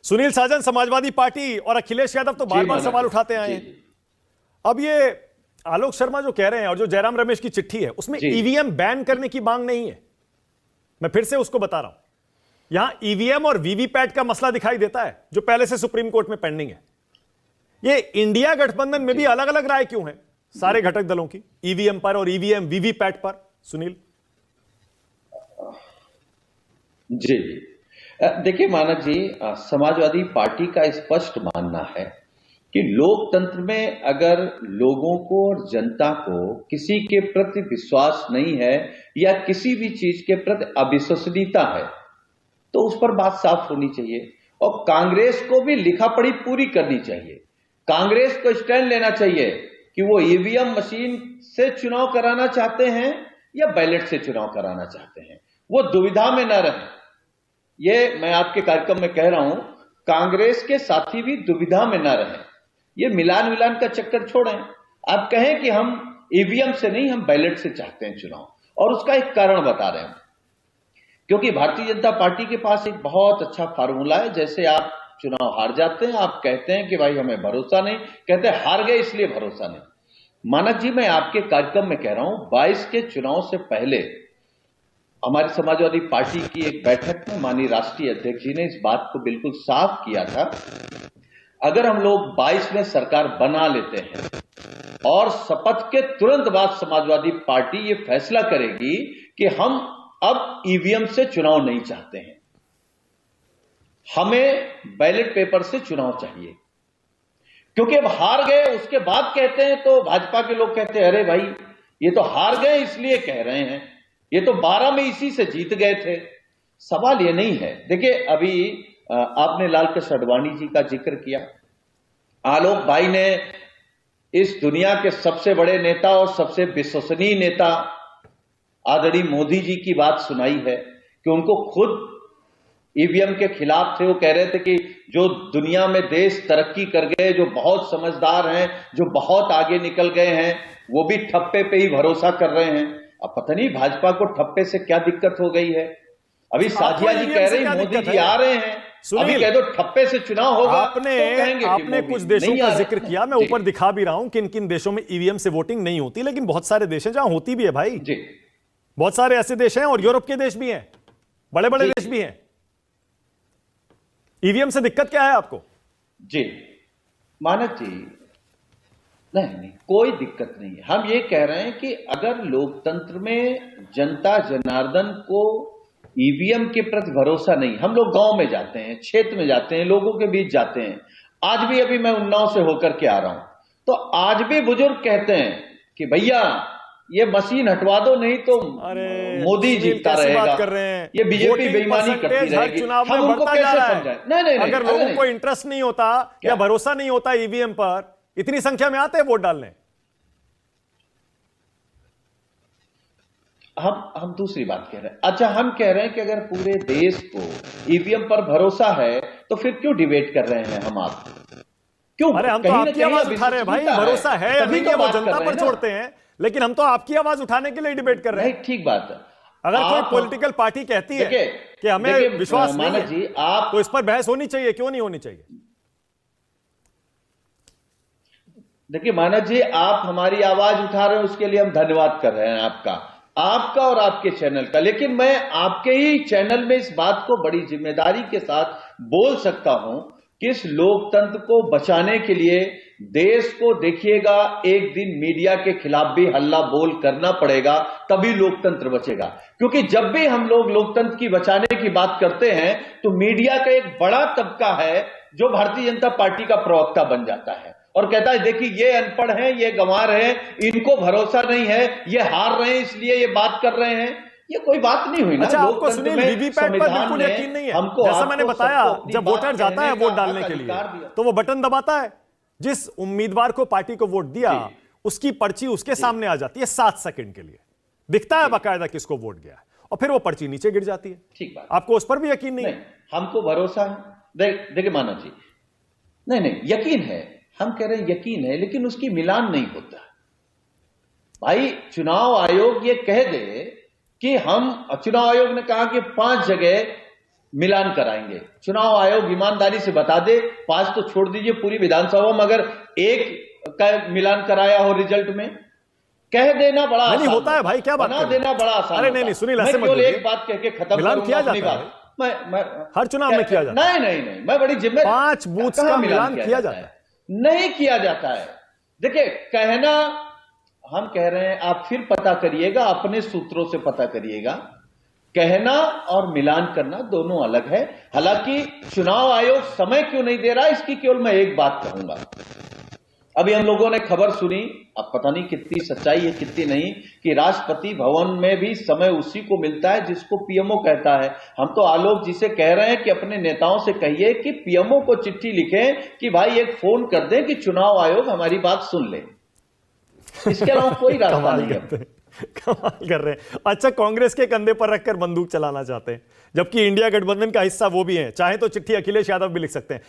सुनील साजन, Samajwadi party और अखिलेश यादव तो बार बार सवाल उठाते आए हैं। अब ये आलोक शर्मा जो कह रहे हैं और जो जयराम रमेश की चिट्ठी है उसमें ईवीएम बैन करने की मांग नहीं है। मैं फिर से उसको बता रहा हूं, यहां ईवीएम और वीवीपैट का मसला दिखाई देता है जो पहले से सुप्रीम कोर्ट में पेंडिंग है। ये इंडिया गठबंधन में भी अलग अलग राय क्यों है सारे घटक दलों की, ईवीएम पर और ईवीएम वीवीपैट पर? सुनील जी, देखिए मानक जी, समाजवादी पार्टी का स्पष्ट मानना है कि लोकतंत्र में अगर लोगों को और जनता को किसी के प्रति विश्वास नहीं है या किसी भी चीज के प्रति अविश्वसनीयता है तो उस पर बात साफ होनी चाहिए और कांग्रेस को भी लिखा पढ़ी पूरी करनी चाहिए। कांग्रेस को स्टैंड लेना चाहिए कि वो ईवीएम मशीन से चुनाव कराना चाहते हैं या बैलेट से चुनाव कराना चाहते हैं, वो दुविधा में न रहे। ये मैं आपके कार्यक्रम में कह रहा हूं, कांग्रेस के साथी भी दुविधा में न रहे। ये मिलान का चक्कर छोड़ें। आप कहें कि हम ईवीएम से नहीं, हम बैलेट से चाहते हैं चुनाव, और उसका एक कारण बता रहे हैं। क्योंकि भारतीय जनता पार्टी के पास एक बहुत अच्छा फार्मूला है। जैसे आप चुनाव हार जाते हैं, आप कहते हैं कि भाई हमें भरोसा नहीं, कहते हैं हार गए इसलिए भरोसा नहीं। मानक जी, मैं आपके कार्यक्रम में कह रहा हूं, 22 के चुनाव से पहले हमारी समाजवादी पार्टी की एक बैठक में माननीय राष्ट्रीय अध्यक्ष जी ने इस बात को बिल्कुल साफ किया था, अगर हम लोग 22 में सरकार बना लेते हैं और शपथ के तुरंत बाद समाजवादी पार्टी ये फैसला करेगी कि हम अब ईवीएम से चुनाव नहीं चाहते हैं, हमें बैलेट पेपर से चुनाव चाहिए। क्योंकि अब हार गए उसके बाद कहते हैं तो भाजपा के लोग कहते हैं अरे भाई ये तो हार गए इसलिए कह रहे हैं, ये तो 12 में इसी से जीत गए थे। सवाल ये नहीं है। देखिए, अभी आपने लाल कृष्ण आडवाणी जी का जिक्र किया, आलोक भाई ने इस दुनिया के सबसे बड़े नेता और सबसे विश्वसनीय नेता आदरणीय मोदी जी की बात सुनाई है कि उनको खुद ईवीएम के खिलाफ थे। वो कह रहे थे कि जो दुनिया में देश तरक्की कर गए, जो बहुत समझदार हैं, जो बहुत आगे निकल गए हैं, वो भी ठप्पे पे ही भरोसा कर रहे हैं। अब पता नहीं भाजपा को ठप्पे से क्या दिक्कत हो गई है। अभी साजिया जी कह रही मोदी जी आ रहे हैं, अभी कह दो ठप्पे से चुनाव होगा। आपने कुछ देशों का जिक्र किया, मैं ऊपर दिखा भी रहा हूं किन किन देशों में ईवीएम से वोटिंग नहीं होती, लेकिन बहुत सारे देश हैं जहां होती भी है भाई। बहुत सारे ऐसे देश हैं और यूरोप के देश भी हैं, बड़े बड़े देश भी हैं। ईवीएम से दिक्कत क्या है आपको? जी मानक जी, नहीं कोई दिक्कत नहीं है। हम ये कह रहे हैं कि अगर लोकतंत्र में जनता जनार्दन को ईवीएम के प्रति भरोसा नहीं, हम लोग गांव में जाते हैं, क्षेत्र में जाते हैं, लोगों के बीच जाते हैं। आज भी अभी मैं उन्नाव से होकर के आ रहा हूं तो आज भी बुजुर्ग कहते हैं कि भैया ये मशीन हटवा दो नहीं तो मोदी जीतता रहेगा, कर रहे हैं, ये बीजेपी बेईमानी करती रहेगी। हम उनको कैसे समझाएं? नहीं, अगर लोगों को इंटरेस्ट नहीं होता या भरोसा नहीं होता ईवीएम पर, इतनी संख्या में आते हैं वोट डालने। हम दूसरी बात कह रहे हैं। अच्छा, हम कह रहे हैं कि अगर पूरे देश को ईवीएम पर भरोसा है तो फिर क्यों डिबेट कर रहे हैं हम? आप क्यों? अरे हम तो आपकी आवाज उठा रहे हैं भाई, भरोसा है या नहीं है वो जनता पर छोड़ते हैं, लेकिन हम तो आपकी आवाज उठाने के लिए डिबेट कर रहे हैं। ठीक बात है। अगर कोई पॉलिटिकल पार्टी कहती है कि हमें विश्वास नहीं है जी, आप तो इस पर बहस होनी चाहिए, क्यों नहीं होनी चाहिए? देखिए मानक जी, आप हमारी आवाज उठा रहे हैं उसके लिए हम धन्यवाद कर रहे हैं आपका और आपके चैनल का। लेकिन मैं आपके ही चैनल में इस बात को बड़ी जिम्मेदारी के साथ बोल सकता हूं कि इस लोकतंत्र को बचाने के लिए देश को देखिएगा, एक दिन मीडिया के खिलाफ भी हल्ला बोल करना पड़ेगा, तभी लोकतंत्र बचेगा। क्योंकि जब भी हम लोग लोकतंत्र की बचाने की बात करते हैं तो मीडिया का एक बड़ा तबका है जो भारतीय जनता पार्टी का प्रवक्ता बन जाता है और कहता है देखिए ये अनपढ़ हैं, ये गंवार हैं, इनको भरोसा नहीं है, ये हार रहे हैं इसलिए ये बात कर रहे हैं। ये कोई बात नहीं हुई ना। अच्छा, आपको सुनील वीवीपैट पर बिल्कुल यकीन नहीं है? जैसा मैंने बताया, जब वोटर जाता है वोट डालने के लिए तो वो बटन दबाता है, जिस उम्मीदवार को पार्टी को वोट दिया उसकी पर्ची उसके सामने आ जाती है 7 सेकंड के लिए, दिखता है बाकायदा किसको वोट गया है, और फिर वो पर्ची नीचे गिर जाती है। ठीक बात। आपको उस पर भी यकीन नहीं है? हमको भरोसा है। देखिए मानव जी, नहीं यकीन है, हम कह रहे हैं यकीन है, लेकिन उसकी मिलान नहीं होता भाई। चुनाव आयोग ये कह दे कि हम, चुनाव आयोग ने कहा कि 5 जगह मिलान कराएंगे। चुनाव आयोग ईमानदारी से बता दे, 5 तो छोड़ दीजिए, पूरी विधानसभा में अगर एक का मिलान कराया हो रिजल्ट में, कह देना बड़ा नहीं आसान होता है भाई, क्या बात बना कर रहे हैं? देना बड़ा आसान अरे होता नहीं, है। सुनील, मैं ऐसे मत केवल बोलिए। एक बात कह के खत्म मिलान करूंगा किया अपनी जाता बात। मैं हर चुनाव में किया जाता है। नहीं, मैं बड़ी जिम्मेदार। 5 बूथ का मिलान किया जाता है। नहीं किया जाता है। देखिए, कहना हम कह रहे हैं, आप फिर पता करिएगा, अपने सूत्रों से पता करिएगा। कहना और मिलान करना दोनों अलग है। हालांकि चुनाव आयोग समय क्यों नहीं दे रहा, इसकी केवल मैं एक बात कहूंगा। अभी हम लोगों ने खबर सुनी, अब पता नहीं कितनी सच्चाई है कितनी नहीं, कि राष्ट्रपति भवन में भी समय उसी को मिलता है जिसको पीएमओ कहता है। हम तो आलोक जी से कह रहे हैं कि अपने नेताओं से कहिए कि पीएमओ को चिट्ठी लिखें कि भाई एक फोन कर दें कि चुनाव आयोग हमारी बात सुन ले। इसके अलावा कोई रास्ता नहीं है। कमाल कर रहे हैं। अच्छा, कांग्रेस के कंधे पर रखकर बंदूक चलाना चाहते हैं, जबकि इंडिया गठबंधन का हिस्सा वो भी है। चाहे तो चिट्ठी अखिलेश यादव भी लिख सकते हैं।